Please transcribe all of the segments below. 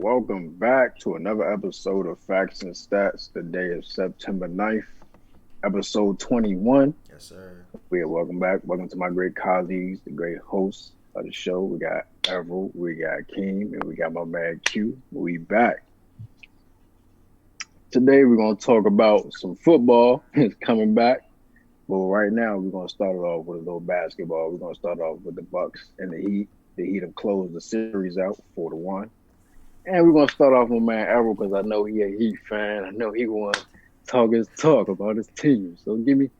welcome back to another episode of Facts and Stats. The day is September 9th, episode 21. Yes, sir. Welcome back. Welcome to my great colleagues, the great hosts of the show. We got Errol, we got Keem, and we got my man Q. We back. Today we're going to talk about some football. It's coming back. But right now we're going to start it off with a little basketball. We're going to start off with the Bucks and the Heat. The Heat have closed the series out 4-1. And we're gonna start off with man Errol because I know he a Heat fan. I know he want to talk his talk about his team. So let me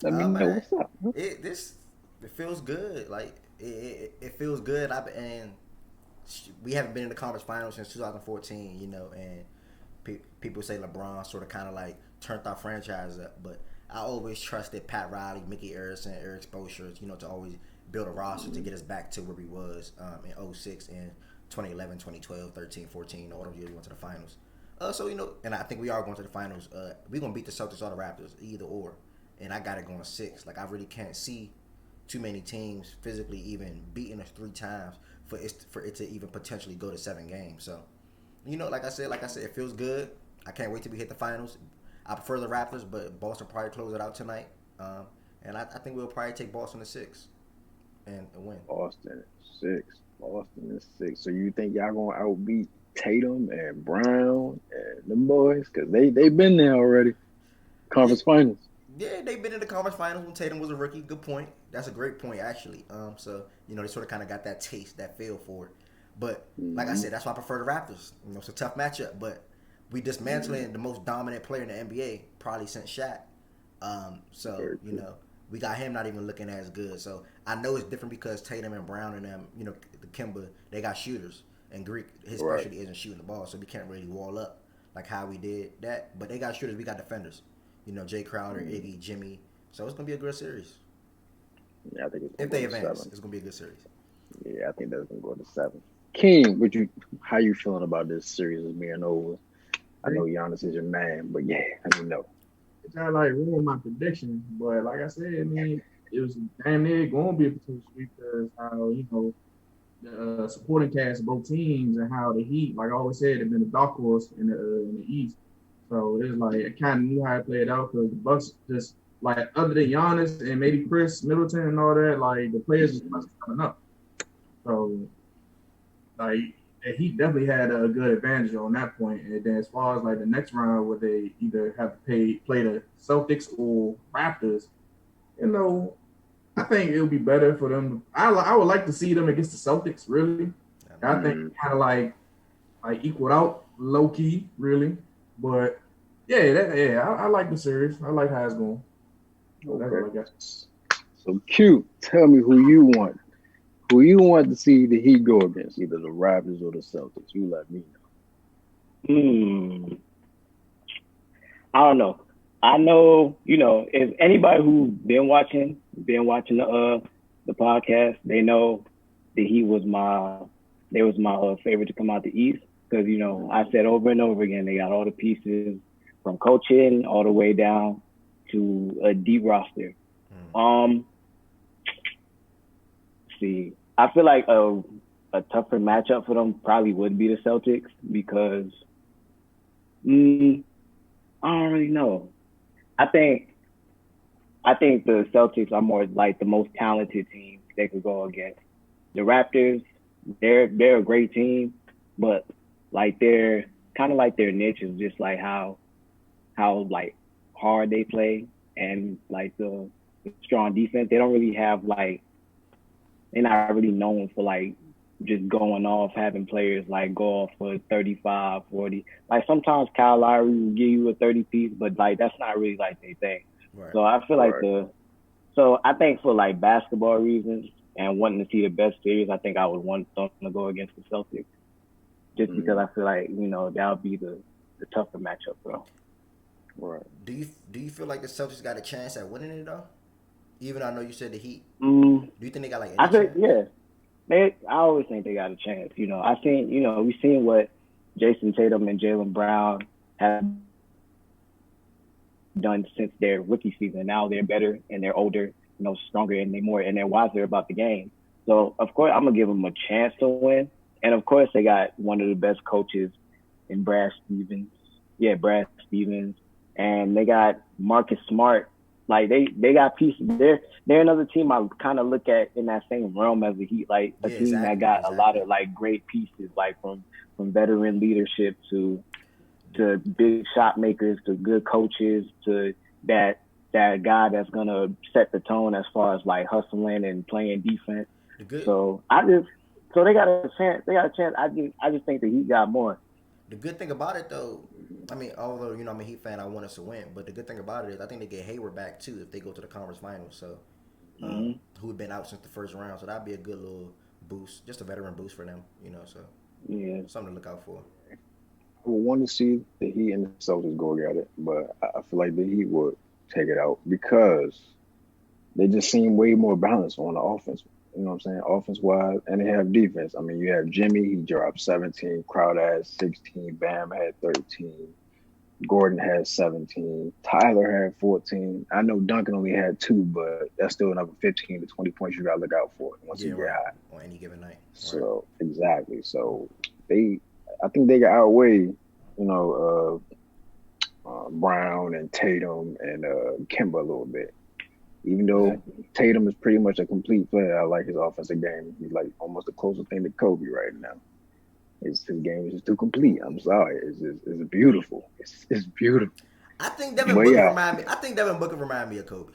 know Man, what's up. it feels good. Like it feels good. We haven't been in the conference finals since 2014. And people say LeBron sort of kind of like turned our franchise up, but I always trusted Pat Riley, Mickey Arison, Eric Spoelstra, to always build a roster to get us back to where we was in 06 and 2011, 2012, 13, 14, all those years we went to the finals. And I think we are going to the finals. We're going to beat the Celtics or the Raptors, either or. And I got it going 6. Like, I really can't see too many teams physically even beating us 3 times for it to even potentially go to 7 games. So, like I said, it feels good. I can't wait till we hit the finals. I prefer the Raptors, but Boston probably close it out tonight. And I think we'll probably take Boston to 6 and win. Boston 6. Boston is 6. So you think y'all gonna outbeat Tatum and Brown and them boys? Because they've been there already. Conference finals. Yeah, they've been in the conference finals when Tatum was a rookie. Good point. That's a great point, actually. So they sort of kind of got that taste, that feel for it. But like I said, that's why I prefer the Raptors. It's a tough matchup, but we dismantling the most dominant player in the NBA probably since Shaq. So we got him not even looking as good. So I know it's different because Tatum and Brown and them, the Kimba, they got shooters, and Greek his specialty isn't shooting the ball, so we can't really wall up like how we did that. But they got shooters, we got defenders. Jay Crowder, Iggy, Jimmy. So it's gonna be a good series. Yeah, I think if they advance, it's gonna be a good series. Yeah, I think that's gonna go to 7. King, how you feeling about this series being over? I know Giannis is your man, but yeah, let me know. It's not like ruined my prediction, but like I said, it was damn near going to be a potential sweep because how the supporting cast of both teams and how the Heat, like I always said, have been a dark horse in the East. So it's like I kind of knew how it played out because the Bucks just like other than Giannis and maybe Chris Middleton and all that, like the players just coming up. So like he definitely had a good advantage on that point. And then as far as like the next round where they either have to play the Celtics or Raptors, I think it would be better for them. I would like to see them against the Celtics, really. I think kind of like equaled out low key, really. But I like the series. I like how it's going. Okay. So Q, tell me who you want. Who you want to see the Heat go against, either the Raptors or the Celtics? You let me know. I don't know. I know, if anybody who's been watching the podcast, they know that they was my favorite to come out the East because I said over and over again they got all the pieces from coaching all the way down to a deep roster. See, I feel like a tougher matchup for them probably would be the Celtics because I don't really know. I think the Celtics are more like the most talented team they could go against. The Raptors, they're a great team, but like they're kind of like their niche is just like how like hard they play and like the strong defense. They don't really have like they're not really known for like just going off, having players like go off for 35, 40. Like sometimes Kyle Lowry will give you a 30 piece, but like that's not really like their thing. Right. So I feel like so I think for like basketball reasons and wanting to see the best series, I think I would want them to go against the Celtics. Just because I feel like, that would be the tougher matchup for them. Right. Do you feel like the Celtics got a chance at winning it though? Even though I know you said the Heat. Do you think they got like I think chance? Yeah. I always think they got a chance. I seen we've seen what Jason Tatum and Jaylen Brown have done since their rookie season. Now they're better and they're older, stronger and they're wiser about the game. So of course I'm gonna give them a chance to win. And of course, they got one of the best coaches in Brad Stevens. Yeah, Brad Stevens. And they got Marcus Smart. Like they got pieces. They're another team I kind of look at in that same realm as the Heat. Like a team that got a lot of like great pieces, like from veteran leadership to big shot makers to good coaches to that guy that's gonna set the tone as far as like hustling and playing defense. So they got a chance. They got a chance. I just think the Heat got more. The good thing about it, though, I mean, although I'm a Heat fan, I want us to win. But the good thing about it is, I think they get Hayward back too if they go to the conference finals. So, who had been out since the first round, so that'd be a good little boost, just a veteran boost for them. So yeah, something to look out for. I would want to see the Heat and the Celtics go at it, but I feel like the Heat would take it out because they just seem way more balanced on the offense. You know what I'm saying? Offense-wise, and they have defense. I mean, you have Jimmy, he dropped 17. Crowder had 16. Bam had 13. Gordon had 17. Tyler had 14. I know Duncan only had 2, but that's still another 15 to 20 points you got to look out for once you get hot. On any given night. So, exactly. So, I think they can outweigh, Brown and Tatum and Kemba a little bit. Even though Tatum is pretty much a complete player, I like his offensive game. He's like almost the closest thing to Kobe right now. His game is just too complete. I'm sorry. It's beautiful. It's beautiful. I think Devin Booker remind me of Kobe.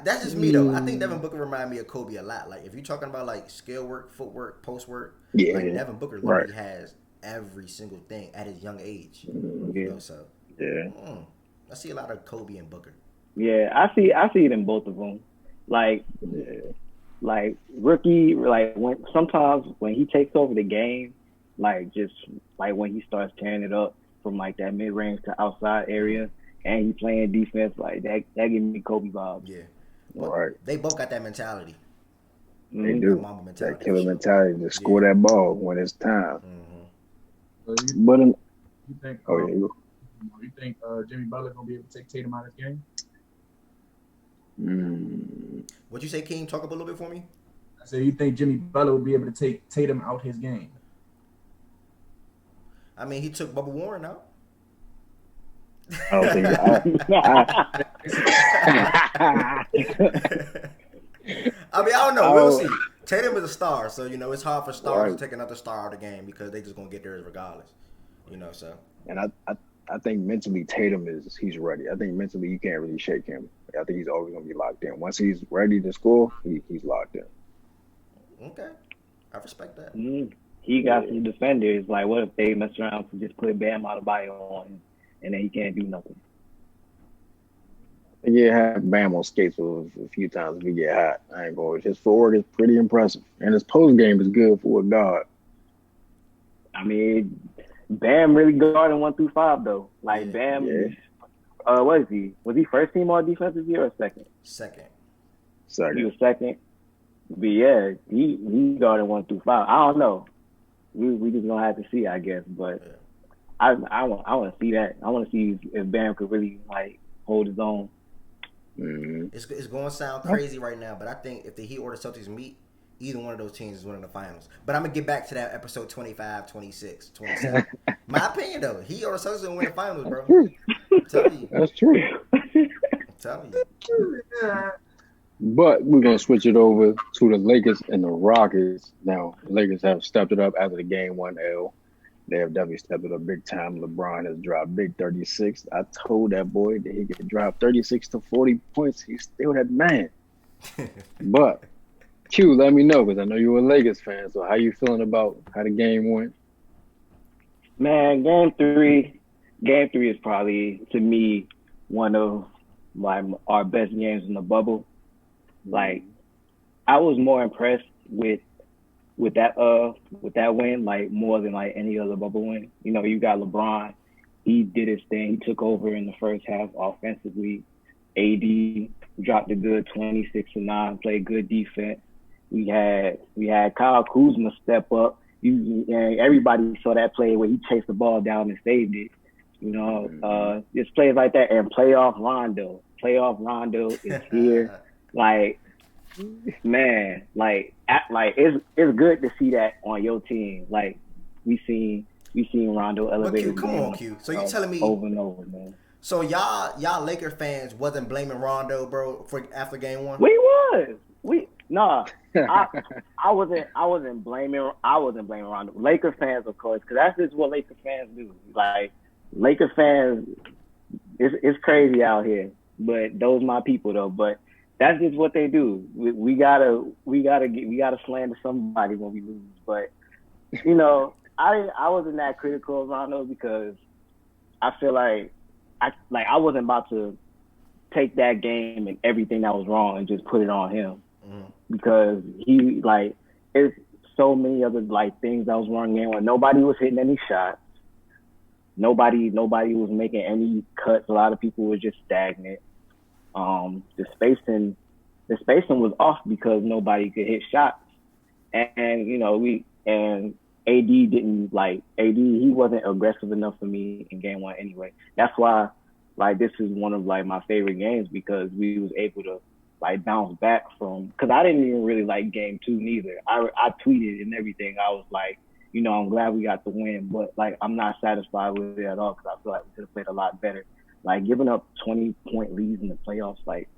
That's just me though. I think Devin Booker remind me of Kobe a lot. Like if you're talking about like skill work, footwork, post work, like Devin Booker literally has every single thing at his young age. I see a lot of Kobe and Booker. Yeah, I see it in both of them. Like rookie, like sometimes when he takes over the game, like just like when he starts tearing it up from like that mid range to outside area, and he playing defense like that gives me Kobe vibes. Yeah, right. They both got that mentality. They do. Mama mentality, that killer mentality to score that ball when it's time. But you think? You think Jimmy Butler gonna be able to take Tatum out of this game? What'd you say, King? Talk up a little bit for me. I said, you think Jimmy Butler will be able to take Tatum out his game? I mean, he took Bubba Warren out. I don't think I mean, I don't know. We'll see. Tatum is a star, so it's hard for stars to take another star out of the game because they just gonna get theirs regardless. So. And I think mentally Tatum he's ready. I think mentally you can't really shake him. I think he's always gonna be locked in. Once he's ready to score, he's locked in. Okay, I respect that. He got some defenders. Like, what if they mess around and just put Bam Adebayo on him, and then he can't do nothing? Have Bam on skates a few times if he get hot. I ain't going. His footwork is pretty impressive, and his post game is good for a guard. I mean, Bam really guarding 1 through 5 though. Like Bam. Yeah. What is he? Was he first team all defensive year or second? Second. He was second. But yeah, he guarded 1 through 5. I don't know. We just gonna have to see, I guess. But I want to see that. I want to see if Bam could really like hold his own. Mm-hmm. It's going to sound crazy right now, but I think if the Heat or the Celtics meet, either one of those teams is winning the finals. But I'm going to get back to that episode 25, 26, 27. My opinion, though, Heat or the Celtics will win the finals, bro. I'm telling you. That's true. I'm telling you. But we're going to switch it over to the Lakers and the Rockets. Now, the Lakers have stepped it up after the game 1 L. They have definitely stepped it up big time. LeBron has dropped big 36. I told that boy that he could drop 36 to 40 points. He's still that man. But, Q, let me know, because I know you're a Lakers fan. So how you feeling about how the game went? Man, game three is probably, to me, one of our best games in the bubble. Like, I was more impressed with that win, like more than like any other bubble win. You got LeBron. He did his thing. He took over in the first half offensively. AD dropped a good 26-9, played good defense. We had Kyle Kuzma step up. Everybody saw that play where he chased the ball down and saved it. Just plays like that. And playoff Rondo is here. Like, man, like like it's good to see that on your team. Like we seen Rondo But elevate Q, his come game on, Q. So you telling me over and over, man. so y'all Laker fans wasn't blaming Rondo, bro, for after game one? We nah. I wasn't blaming Rondo. Laker fans, of course, because that's just what Laker fans do. Like Laker fans, it's crazy out here. But those my people though. But that's just what they do. We gotta slander somebody when we lose. But you know, I wasn't that critical of Rondo because I feel like I wasn't about to take that game and everything that was wrong and just put it on him because he like it's so many other like things that was wrong in game one. Nobody was hitting any shots. Nobody was making any cuts. A lot of people were just stagnant. The spacing was off because nobody could hit shots. And you know, AD didn't like AD, he wasn't aggressive enough for me in game one anyway. That's why like this is one of like my favorite games because we was able to like bounce back from because I didn't even really like game two neither. I tweeted and everything. I was like, you know, I'm glad we got the win, but like I'm not satisfied with it at all because I feel like we could have played a lot better. Like giving up 20-point leads in the playoffs, like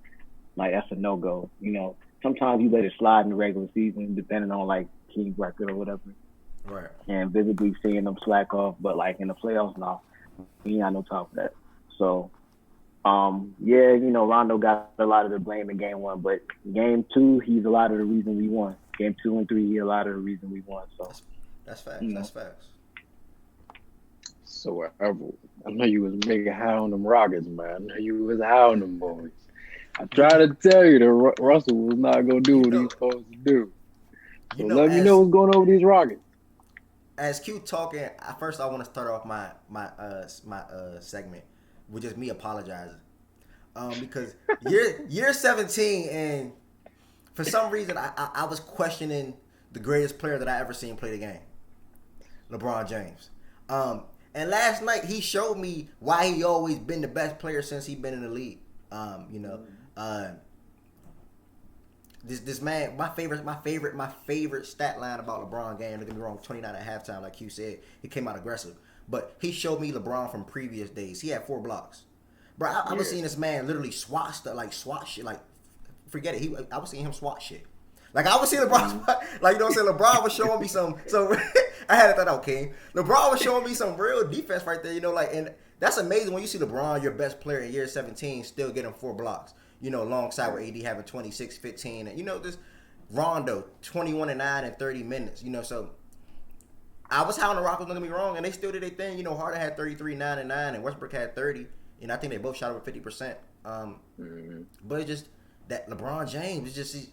that's a no go. You know, sometimes you let it slide in the regular season depending on like team record or whatever. Right. And visibly seeing them slack off, but like in the playoffs now, we ain't got no time for that. So, yeah, you know, Rondo got a lot of the blame in game one, but game two, he's a lot of the reason we won. Game 2 and 3, he's a lot of the reason we won. So that's facts. You know. That's facts. So I know you was making high on them Rockets, man. I know you was high on them boys. I tried to tell you that Russell was not gonna do what he's supposed to do. So let me know what's going on with these Rockets. As Q talking, first I want to start off my segment with just me apologizing, because year 17, and for some reason I was questioning the greatest player that I ever seen play the game, LeBron James. And last night he showed me why he always been the best player since he been in the league. You know, this man, my favorite stat line about LeBron game. Don't get me wrong, 29 at halftime, like you said, he came out aggressive. But he showed me LeBron from previous days. He had 4 blocks, bro. I was seeing this man literally swat shit. Like, forget it. I was seeing him swat shit. Like I was seeing LeBron, like you know what I'm saying. LeBron was showing me some. So I had to thought out, King. LeBron was showing me some real defense right there. You know, like, and that's amazing when you see LeBron, your best player in year 17, still getting 4 blocks. You know, alongside with AD having 26, 15, and you know this Rondo 21 and 9 in 30 minutes. You know, so I was high on the Rockets. Don't get me wrong, and they still did their thing. You know, Harden had 33, 9 and 9, and Westbrook had 30. And I think they both shot over 50%. But it's just that LeBron James is just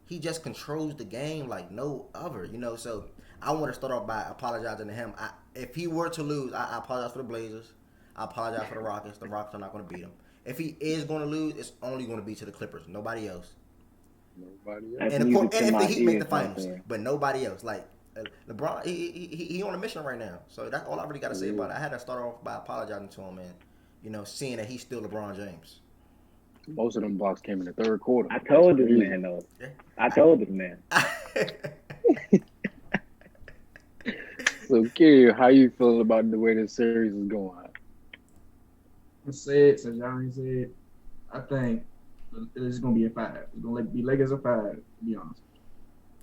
he just controls the game like no other. You know, so I want to start off by apologizing to him. If he were to lose, I apologize for the Blazers. I apologize for the Rockets. The Rockets are not going to beat him. If he is going to lose, it's only going to be to the Clippers. Nobody else. And if the Heat make the finals, but nobody else. Like LeBron, he on a mission right now. So that's all I really got to say about it. I had to start off by apologizing to him and, you know, seeing that he's still LeBron James. Most of them blocks came in the third quarter. I told this man though. I told this man. So, Kid, how you feeling about the way this series is going? I said, since y'all ain't said, I think it's gonna be a 5. It's gonna be Lakers a 5. To be honest.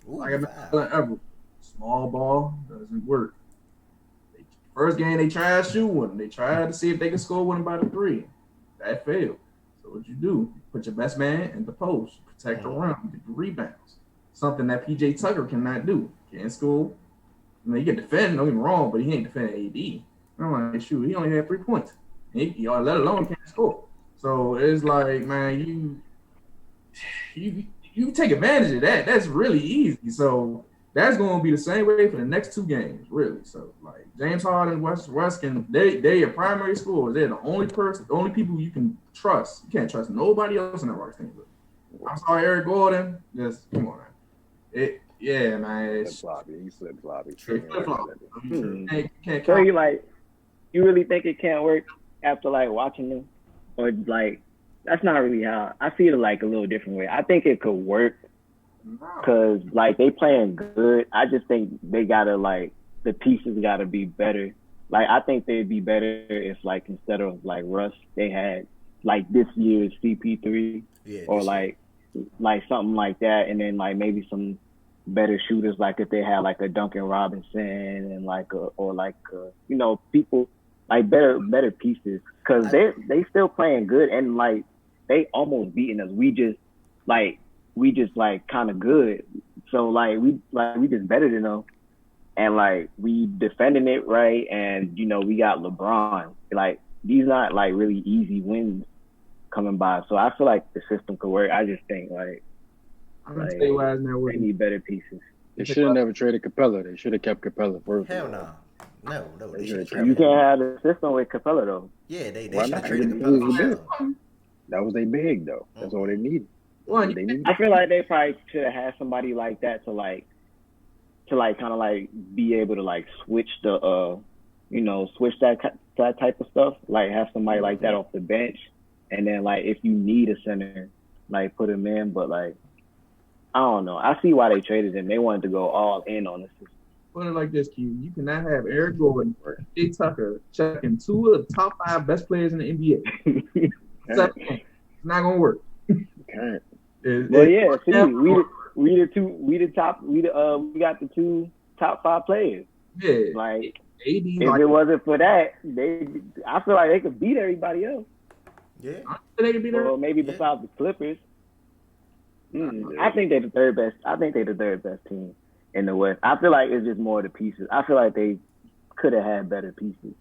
Like I've been telling ever, small ball doesn't work. First game they tried to shoot one. They tried to see if they could score one by the 3. That failed. So what you do? Put your best man in the post, protect the rim, get the rebounds. Something that PJ Tucker cannot do. Can't score. I mean, he can defend. Don't get me wrong, but he ain't defending AD. I'm like, shoot, he only had 3 points. He let alone can't score. So it's like, man, you take advantage of that. That's really easy. So that's going to be the same way for the next 2 games, really. So like James Harden, West can they are primary scorers. They're the only people you can trust. You can't trust nobody else in that Rockets team. I'm sorry, Eric Gordon. Just come on, man. Yeah, man. He slipped sloppy. So you really think it can't work after like watching them, or like that's not really how I see it. Like a little different way. I think it could work, No. Cause like they playing good. I just think they gotta like the pieces gotta be better. Like I think they'd be better if like instead of like Russ, they had like this year's CP3 Yeah, or this year. like something like that, and then like maybe some better shooters. Like if they had like a Duncan Robinson and like people like better pieces because I they still playing good and like they almost beating us. Like we just like kind of good. So like we just better than them, and like we defending it right, and we got LeBron. Like these not like really easy wins coming by. So I feel like the system could work. I just think I'm gonna tell like you why it's not they working. need better pieces. They You should think have never traded Capella. They should have kept Capella first of hell all. no. No, no, They they should should have have kept traded You him. him. can't have the system with Capella though. Yeah, they Why should have not? traded He Capella for was big. Stone. That was they big though. That's all Mm-mm. they needed. That's one, what you they think needed. I feel like they probably should have had somebody like that to kind of like be able to like switch switch that type of stuff. Like have somebody like that off the bench, and then like if you need a center, like put him in. But like I don't know. I see why they traded him. They wanted to go all in on this. put it like this, Q. You cannot have Eric Gordon Right. or Jay Tucker checking two of the top five best players in the NBA. Can't. It's not gonna work. Can't. Well, It, yeah. See, yeah, we got the two top five players. Like AD if like it wasn't for that, I feel like they could beat everybody else. Yeah, they could be there. Or maybe yeah. besides the Clippers. Yeah. I think they're the third best. I think they're the third best team in the West. I feel like it's just more of the pieces. I feel like they could have had better pieces.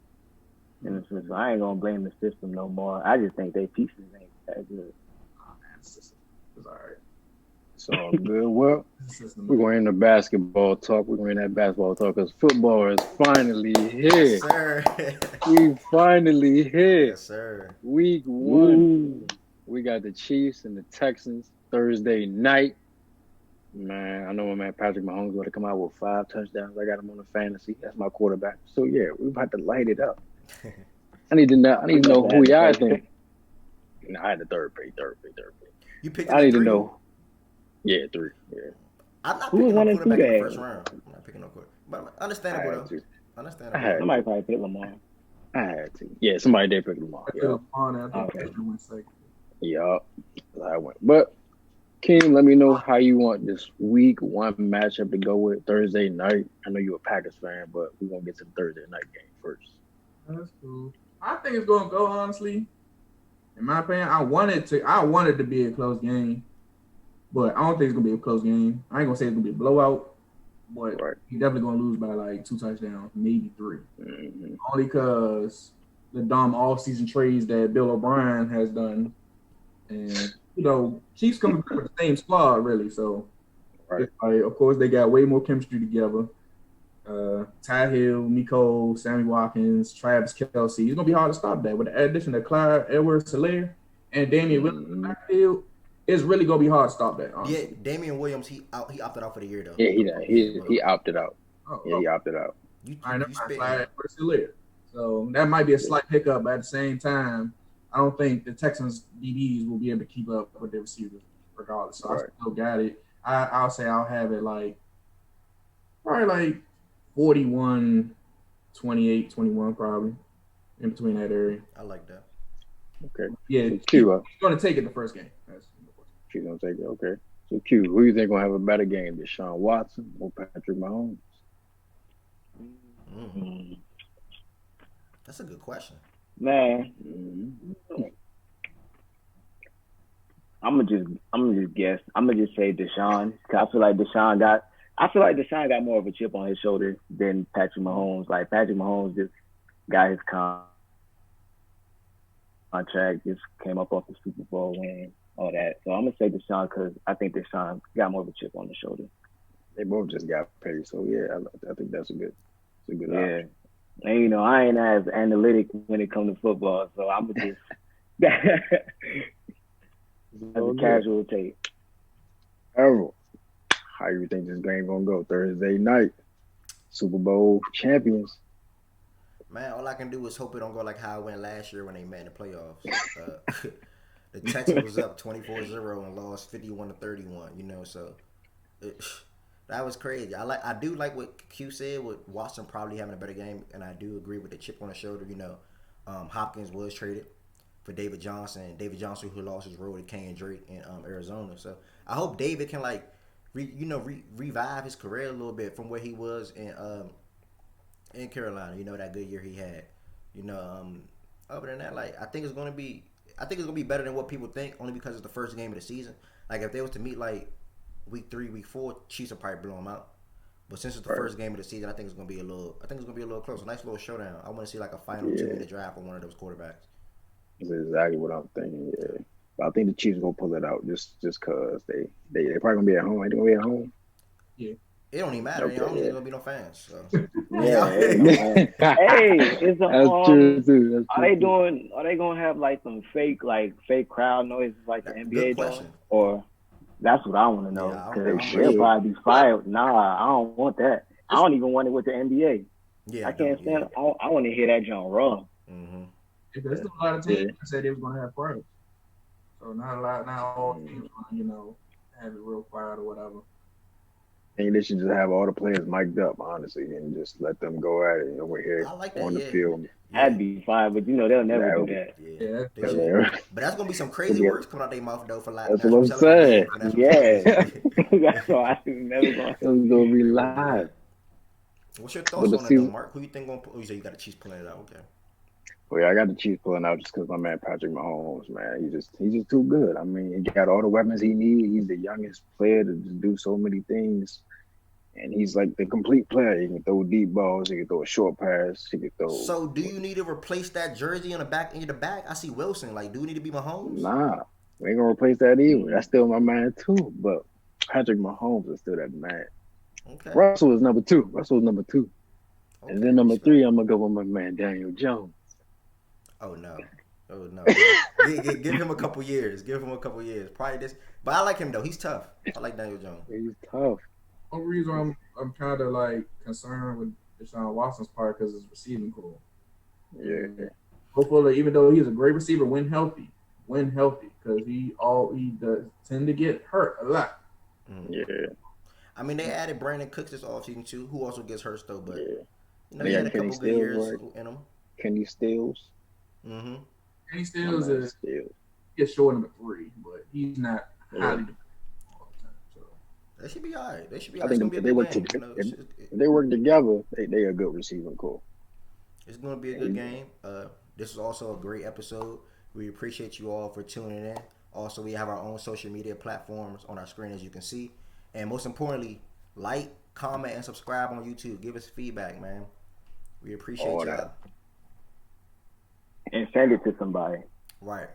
In the system. I ain't gonna blame the system no more. I just think they pieces ain't that good. Oh, man, it's all right. It's all good. Well, It's just the we're going into basketball talk. We're going into that basketball talk because football is finally here. Yes, sir. We finally here. Yes, sir. Week 1. Ooh. We got the Chiefs and the Texans Thursday night. Man, I know my man Patrick Mahomes going to come out with 5 touchdowns. I got him on the fantasy. That's my quarterback. So yeah, we're about to light it up. I need to know who y'all think. I had the third pick. You picked I it need at to 3? know. Yeah, 3. Yeah, I'm not Who picking no wanted to do quarterback in the that? first round. I'm not picking no quarterback. But I understandable, had though. to. Understandable. I had Somebody probably pick Lamar. I had to. Yeah, somebody did pick Lamar. I Yeah, feel on I think Okay. Christian went second. yeah, I went. But King, let me know how you want this week 1 matchup to go with Thursday night. I know you're a Packers fan, but we're gonna get to the Thursday night game first. That's cool. I think it's gonna go honestly. In my opinion, I wanted to be a close game, but I don't think it's gonna be a close game. I ain't gonna say it's gonna be a blowout, but Right. he's definitely gonna lose by like 2 touchdowns, maybe 3. Mm-hmm. Only because the dumb off-season trades that Bill O'Brien has done, and Chiefs coming from the same squad really. So, Right. of course, they got way more chemistry together. Ty Hill, Nico, Sammy Watkins, Travis Kelsey. It's gonna be hard to stop that. With the addition of Clyde Edwards-Helaire and Damian Williams in the backfield, it's really gonna be hard to stop that. Honestly. Yeah, Damian Williams, he opted out for the year, though. Yeah, he opted out. Oh, Yeah, he opted out. I know You Clyde spit. Edwards-Helaire. So that might be a slight hiccup, but at the same time, I don't think the Texans DBs will be able to keep up with their receivers regardless. So Right. I still got it. I'll say I'll have it probably like 41, 28, 21 probably in between that area. I like that. Okay. Yeah, So Q, he's going to take it the first game. she's gonna take it. Okay. So Q, who you think gonna have a better game, Deshaun Watson or Patrick Mahomes? Mm. That's a good question. Man, Mm-hmm. I'm gonna just guess. I'm gonna just say Deshaun. 'Cause I feel like Deshaun got more of a chip on his shoulder than Patrick Mahomes. Like Patrick Mahomes just got his contract, just came up off the Super Bowl win, all that. So I'm gonna say Deshaun because I think Deshaun got more of a chip on his shoulder. They both just got paid, so yeah, I think that's a good Yeah. option. And I ain't as analytic when it comes to football, so I'm gonna just as a casual take. Errol, how you think this game gonna go Thursday night? Super Bowl champions. Man, all I can do is hope it don't go like how it went last year when they met in the playoffs. The Texans was up 24-0 and lost 51-31, so That was crazy. I do like what Q said with Watson probably having a better game, and I do agree with the chip on the shoulder. Hopkins was traded for David Johnson. David Johnson, who lost his role to Kenyon Drake in Arizona. So I hope David can revive his career a little bit from where he was in Carolina. That good year he had. Other than that, I think it's gonna be better than what people think, only because it's the first game of the season. Like if they was to meet like week 3, week 4, Chiefs will probably blow them out. But since it's the first game of the season, I think it's gonna be a little close. A nice little showdown. I want to see like a final 2-minute draft on one of those quarterbacks. That's exactly what I'm thinking. Yeah, but I think the Chiefs gonna pull it out just cause they probably gonna be at home. Ain't they gonna be at home? Yeah. It don't even matter. Okay, I don't think there's gonna be no fans. So. Yeah. Hey, It's that's true too. That's are true they doing? Are they gonna have like some fake crowd noises like the NBA Good question. doing? Or that's what I want to know. Yeah, Because they'll probably be fired. Nah, I don't want that. I don't even want it with the NBA. Yeah, I can't stand. I want to hear that John raw. Mm-hmm. There's still a lot of teams that said they was gonna have crowds. So not all teams gonna, have it real quiet or whatever. I think they should just have all the players mic'd up, honestly, and just let them go at it over here on the field. That'd be fine, but they'll never do that. Yeah. But that's gonna be some crazy words coming out their mouth though for like. That's what I'm saying. Yeah, that's why I never gonna. It's gonna be live. What's your thoughts on it, though, Mark? Who you think gonna? You say you got the Chiefs pulling it out? Okay. Well, yeah, I got the Chiefs pulling out just because my man Patrick Mahomes, man, he's just too good. I mean, he got all the weapons he needs. He's the youngest player to just do so many things, and he's like the complete player. He can throw deep balls. He can throw a short pass. He can throw. So, do you need to replace that jersey in the back? I see Wilson. Like, do we need to be Mahomes? Nah, we ain't gonna replace that either. That's still my man too. But Patrick Mahomes is still that man. Okay. Russell is number 2. Okay, and then number 3, I'm gonna go with my man Daniel Jones. Oh no. Give him a couple years. Probably this, but I like him though. He's tough. I like Daniel Jones. He's tough. One reason I'm kind of like concerned with Deshaun Watson's part because his receiving core. Yeah. Hopefully, even though he's a great receiver, when healthy, because he does tend to get hurt a lot. Yeah. I mean, they added Brandon Cooks this offseason too, who also gets hurt though. But he had a couple good years in him. Kenny Stills. Mm-hmm. Kenny Stills gets short number 3, but he's not highly dependable all the time. So they should be all right. I think if they work together, they a good receiving core. It's going to be a good game. This is also a great episode. We appreciate you all for tuning in. Also, we have our own social media platforms on our screen, as you can see. And most importantly, like, comment, and subscribe on YouTube. Give us feedback, man. We appreciate y'all. And send it to somebody. Right.